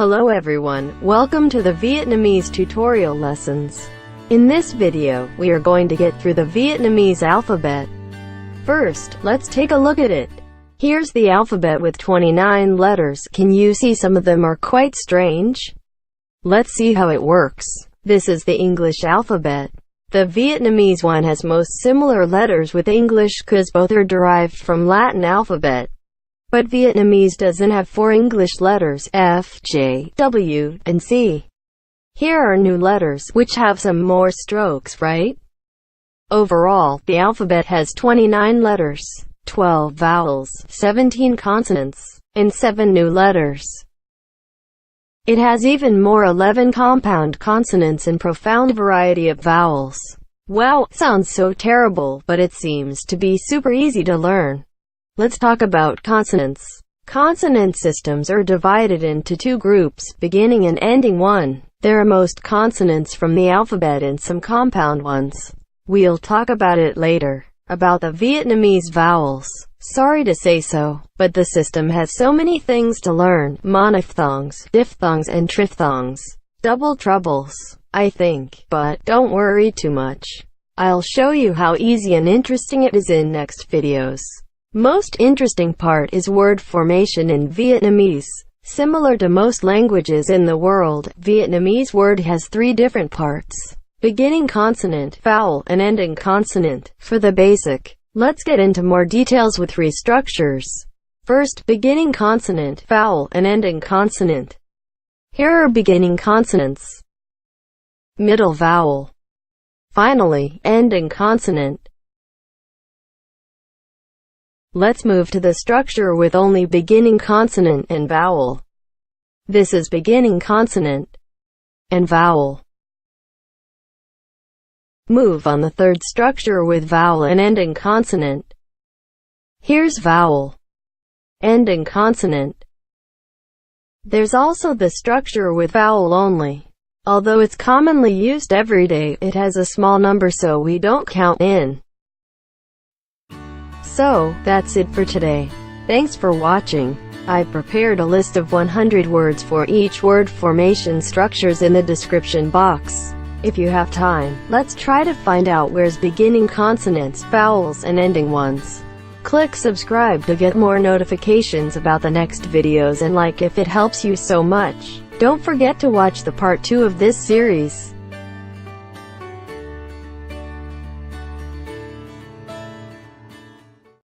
Hello everyone, welcome to the Vietnamese tutorial lessons. In this video, we are going to get through the Vietnamese alphabet. First, let's take a look at it. Here's the alphabet with 29 letters. Can you see some of them are quite strange? Let's see how it works. This is the English alphabet. The Vietnamese one has most similar letters with English cause both are derived from Latin alphabet. But Vietnamese doesn't have 4 English letters, F, J, W, and C. Here are new letters, which have some more strokes, right? Overall, the alphabet has 29 letters, 12 vowels, 17 consonants, and 7 new letters. It has even more 11 compound consonants and profound variety of vowels. Wow, sounds so terrible, but it seems to be super easy to learn. Let's talk about consonants. Consonant systems are divided into 2 groups, beginning and ending one. There are most consonants from the alphabet and some compound ones. We'll talk about it later. About the Vietnamese vowels. Sorry to say so, but the system has so many things to learn. Monophthongs, diphthongs and triphthongs. Double troubles, I think, but don't worry too much. I'll show you how easy and interesting it is in next videos. Most interesting part is word formation in Vietnamese. Similar to most languages in the world, Vietnamese word has 3 different parts: beginning consonant, vowel, and ending consonant. For the basic, let's get into more details with 3 structures. First, beginning consonant, vowel, and ending consonant. Here are beginning consonants, middle vowel, finally, ending consonant. Let's move to the structure with only beginning consonant and vowel. This is beginning consonant and vowel. Move on the third structure with vowel and ending consonant. Here's vowel, ending consonant. There's also the structure with vowel only. Although it's commonly used every day, it has a small number so we don't count in. So, that's it for today. Thanks for watching. I prepared a list of 100 words for each word formation structures in the description box. If you have time, let's try to find out where's beginning consonants, vowels, and ending ones. Click subscribe to get more notifications about the next videos and like if it helps you so much. Don't forget to watch the part 2 of this series.